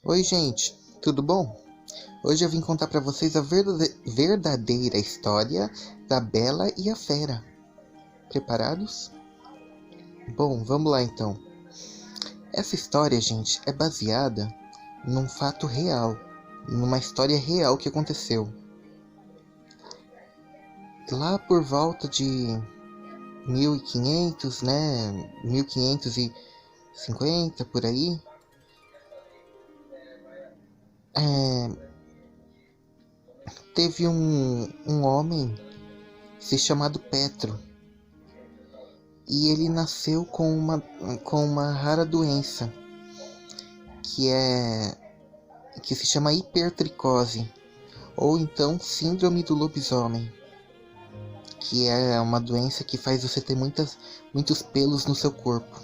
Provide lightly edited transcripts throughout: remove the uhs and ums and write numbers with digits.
Oi, gente, tudo bom? Hoje eu vim contar pra vocês a verdadeira história da Bela e a Fera. Preparados? Bom, vamos lá então. Essa história, gente, é baseada num fato real, numa história real que aconteceu. Lá por volta de 1500, né? 1550 por aí. Teve um homem se chamado Petro. E ele nasceu com uma rara doença que se chama hipertricose, ou então síndrome do lobisomem, que é uma doença que faz você ter muitos pelos no seu corpo.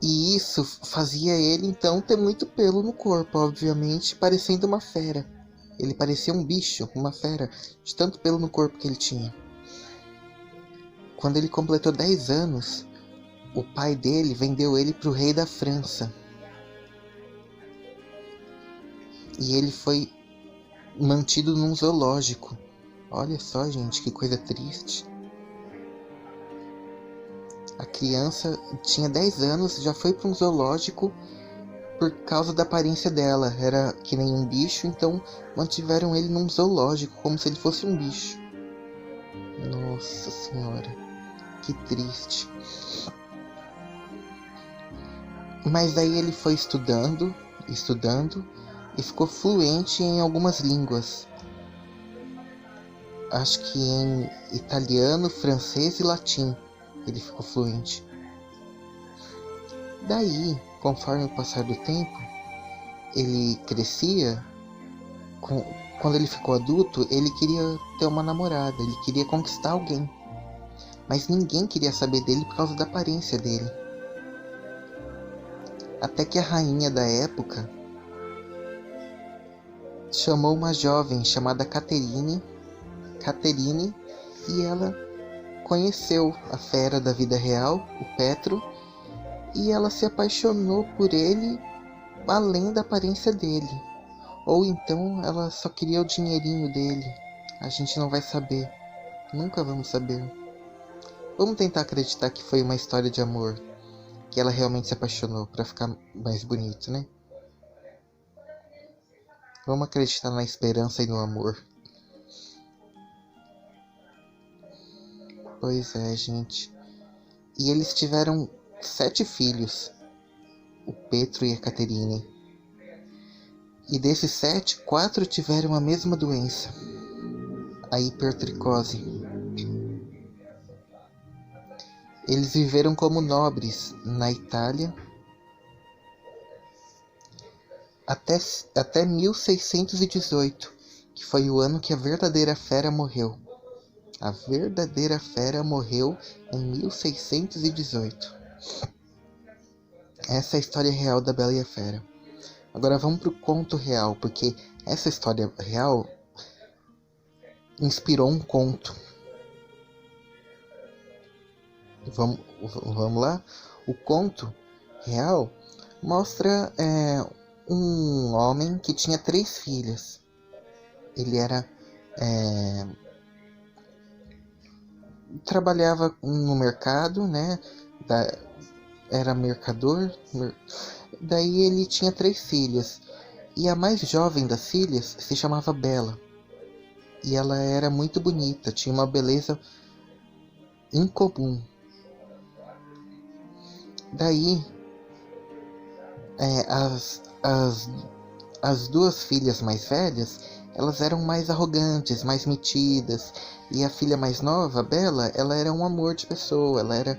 E isso fazia ele então ter muito pelo no corpo, obviamente, parecendo uma fera. Ele parecia um bicho, uma fera, de tanto pelo no corpo que ele tinha. Quando ele completou 10 anos, o pai dele vendeu ele para o rei da França. E ele foi mantido num zoológico. Olha só, gente, que coisa triste. A criança tinha 10 anos, já foi para um zoológico por causa da aparência dela. Era que nem um bicho, então mantiveram ele num zoológico, como se ele fosse um bicho. Nossa senhora, que triste. Mas daí ele foi estudando e ficou fluente em algumas línguas. Acho que em italiano, francês e latim ele ficou fluente. Daí, conforme o passar do tempo, ele crescia. Quando ele ficou adulto, ele queria ter uma namorada, ele queria conquistar alguém. Mas ninguém queria saber dele por causa da aparência dele. Até que a rainha da época chamou uma jovem chamada Caterine, e ela conheceu a fera da vida real, o Petro, e ela se apaixonou por ele além da aparência dele. Ou então ela só queria o dinheirinho dele. A gente não vai saber. Nunca vamos saber. Vamos tentar acreditar que foi uma história de amor, que ela realmente se apaixonou pra ficar mais bonito, né? Vamos acreditar na esperança e no amor. Pois é, gente. E eles tiveram 7 filhos, o Petro e a Caterine. E desses 7, 4 tiveram a mesma doença, a hipertricose. Eles viveram como nobres na Itália até 1618, que foi o ano que a verdadeira fera morreu. A verdadeira fera morreu em 1618. Essa é a história real da Bela e a Fera. Agora vamos pro conto real, porque essa história real inspirou um conto. Vamos lá? O conto real mostra um homem que tinha 3 filhas. Ele trabalhava no mercado, né? Era mercador. Daí ele tinha 3 filhas. E a mais jovem das filhas se chamava Bela. E ela era muito bonita, tinha uma beleza incomum. Daí, as 2 filhas mais velhas, elas eram mais arrogantes, mais metidas. E a filha mais nova, a Bela, ela era um amor de pessoa, ela era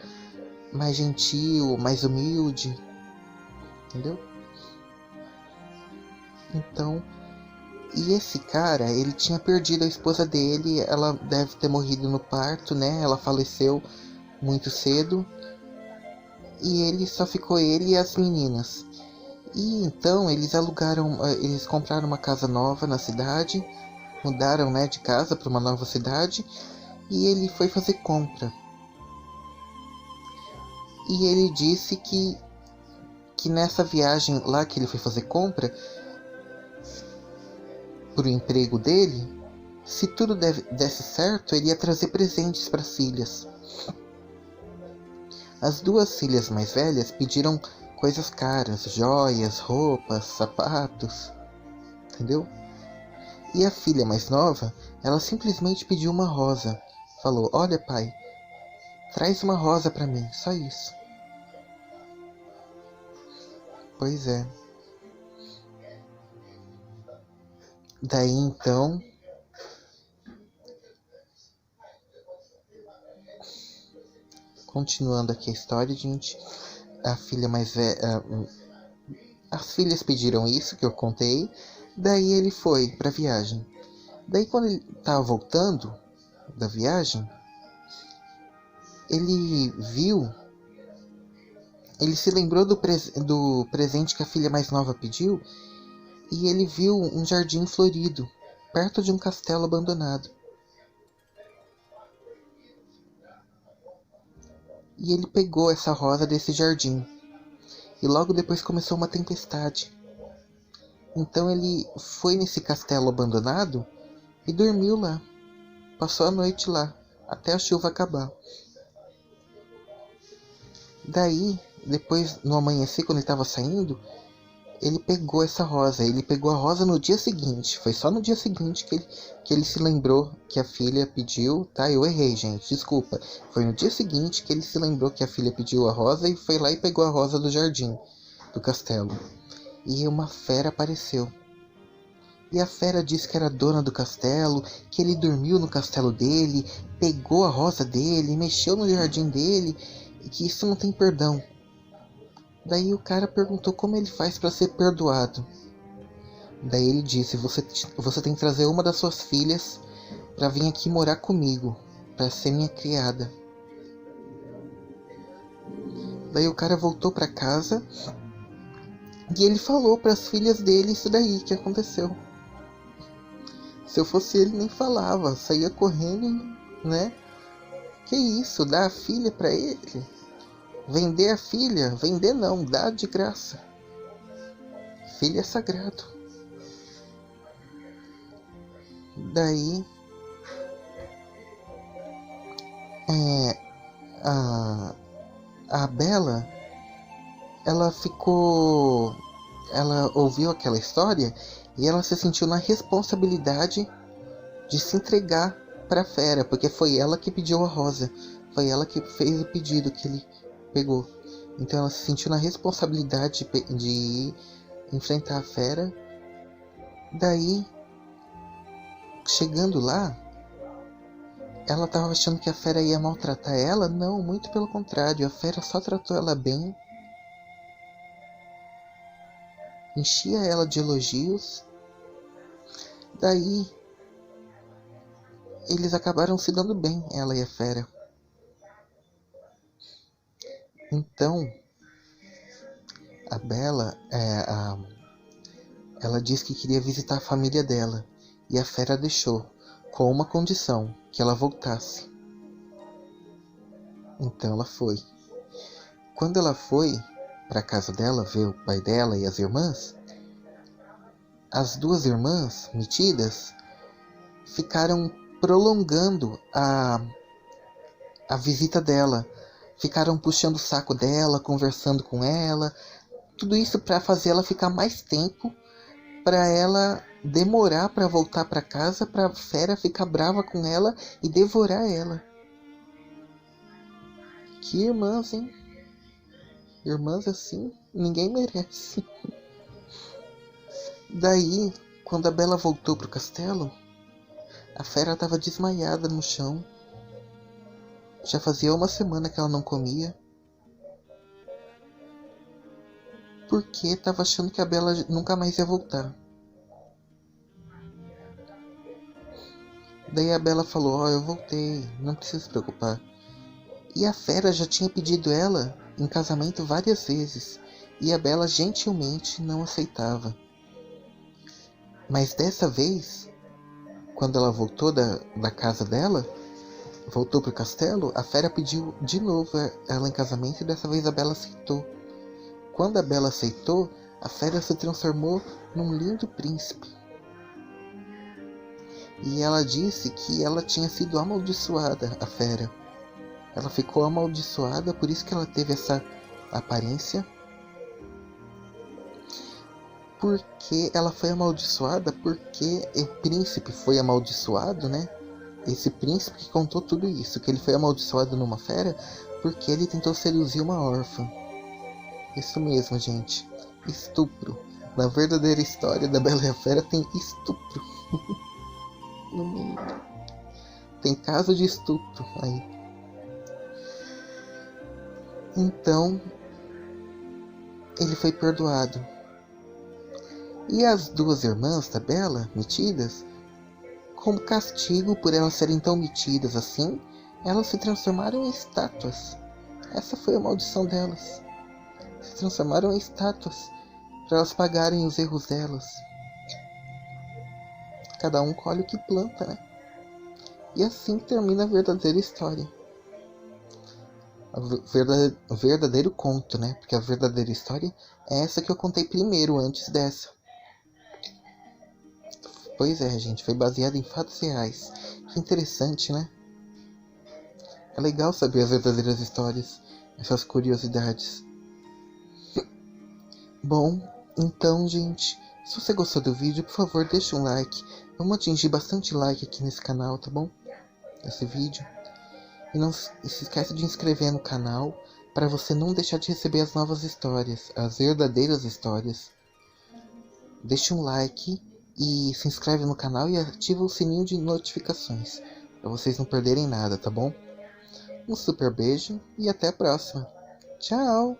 mais gentil, mais humilde. Entendeu? Então, e esse cara, ele tinha perdido a esposa dele, ela deve ter morrido no parto, né? Ela faleceu muito cedo. E ele só ficou ele e as meninas. E então eles compraram uma casa nova na cidade, mudaram, né, de casa para uma nova cidade, e ele foi fazer compra. E ele disse que que nessa viagem lá que ele foi fazer compra pro emprego dele, se tudo desse certo, ele ia trazer presentes para as filhas. As duas filhas mais velhas pediram coisas caras, joias, roupas, sapatos, entendeu? E a filha mais nova, ela simplesmente pediu uma rosa. Falou: olha, pai, traz uma rosa para mim, só isso. Pois é. Daí então, continuando aqui a história, gente, a filha mais velha, as filhas pediram isso que eu contei, daí ele foi pra viagem. Daí quando ele tava voltando da viagem, ele se lembrou do presente que a filha mais nova pediu, e ele viu um jardim florido, perto de um castelo abandonado. E ele pegou essa rosa desse jardim. E logo depois começou uma tempestade. Então ele foi nesse castelo abandonado e dormiu lá. Passou a noite lá, até a chuva acabar. Daí, depois, no amanhecer, quando ele estava saindo, ele pegou essa rosa. Ele pegou a rosa no dia seguinte. Foi só no dia seguinte que ele se lembrou que a filha pediu. Tá, eu errei, gente, desculpa. Foi no dia seguinte que ele se lembrou que a filha pediu a rosa e foi lá e pegou a rosa do jardim, do castelo. E uma fera apareceu. E a fera disse que era dona do castelo, que ele dormiu no castelo dele, pegou a rosa dele, mexeu no jardim dele, e que isso não tem perdão. Daí o cara perguntou como ele faz para ser perdoado. Daí ele disse: você tem que trazer uma das suas filhas para vir aqui morar comigo, para ser minha criada. Daí o cara voltou para casa e ele falou para as filhas dele isso daí que aconteceu. Se eu fosse ele, nem falava, saía correndo, né? Que isso, dar a filha para ele? Vender a filha? Vender não, dá de graça. Filho é sagrado. Daí a Bella, ela ouviu aquela história e ela se sentiu na responsabilidade de se entregar para a fera, porque foi ela que pediu a rosa, foi ela que fez o pedido que ele pegou. Então ela se sentiu na responsabilidade de enfrentar a fera. Daí, chegando lá, ela estava achando que a fera ia maltratar ela. Não, muito pelo contrário, a fera só tratou ela bem, enchia ela de elogios. Daí eles acabaram se dando bem, ela e a fera. Então a Bella, ela disse que queria visitar a família dela, e a fera deixou, com uma condição: que ela voltasse. Então ela foi. Quando ela foi para casa dela ver o pai dela e as irmãs, as duas irmãs metidas ficaram prolongando a visita dela. Ficaram puxando o saco dela, conversando com ela. Tudo isso para fazer ela ficar mais tempo, para ela demorar para voltar para casa, para a fera ficar brava com ela e devorar ela. Que irmãs, hein? Irmãs assim, ninguém merece. Daí, quando a Bella voltou pro castelo, a fera estava desmaiada no chão. Já fazia uma semana que ela não comia, porque estava achando que a Bella nunca mais ia voltar. Daí a Bella falou: eu voltei, não precisa se preocupar. E a fera já tinha pedido ela em casamento várias vezes, e a Bella gentilmente não aceitava. Mas dessa vez, quando ela voltou da casa dela, voltou pro castelo, a fera pediu de novo ela em casamento, e dessa vez a Bella aceitou. quando a Bela aceitou, a fera se transformou num lindo príncipe. E ela disse que ela tinha sido amaldiçoada, a fera. Ela ficou amaldiçoada, por isso que ela teve essa aparência. Porque ela foi amaldiçoada porque o príncipe foi amaldiçoado, né? Esse príncipe que contou tudo isso, que ele foi amaldiçoado numa fera porque ele tentou seduzir uma órfã. Isso mesmo, gente. Estupro. Na verdadeira história da Bela e a Fera tem estupro. No meio. Tem caso de estupro aí. Então, ele foi perdoado. E as duas irmãs da Bela, metidas, como castigo por elas serem tão metidas assim, elas se transformaram em estátuas. Essa foi a maldição delas. Se transformaram em estátuas para elas pagarem os erros delas. Cada um colhe o que planta, né? E assim termina a verdadeira história. O verdadeiro conto, né? Porque a verdadeira história é essa que eu contei primeiro, antes dessa. Pois é, gente, foi baseado em fatos reais. Que interessante, né? É legal saber as verdadeiras histórias, essas curiosidades. Bom, então, gente, se você gostou do vídeo, por favor, deixa um like. Vamos atingir bastante like aqui nesse canal, tá bom? Nesse vídeo. E não se esquece de inscrever no canal para você não deixar de receber as novas histórias, as verdadeiras histórias. Deixa um like e se inscreve no canal e ativa o sininho de notificações para vocês não perderem nada, tá bom? Um super beijo e até a próxima. Tchau!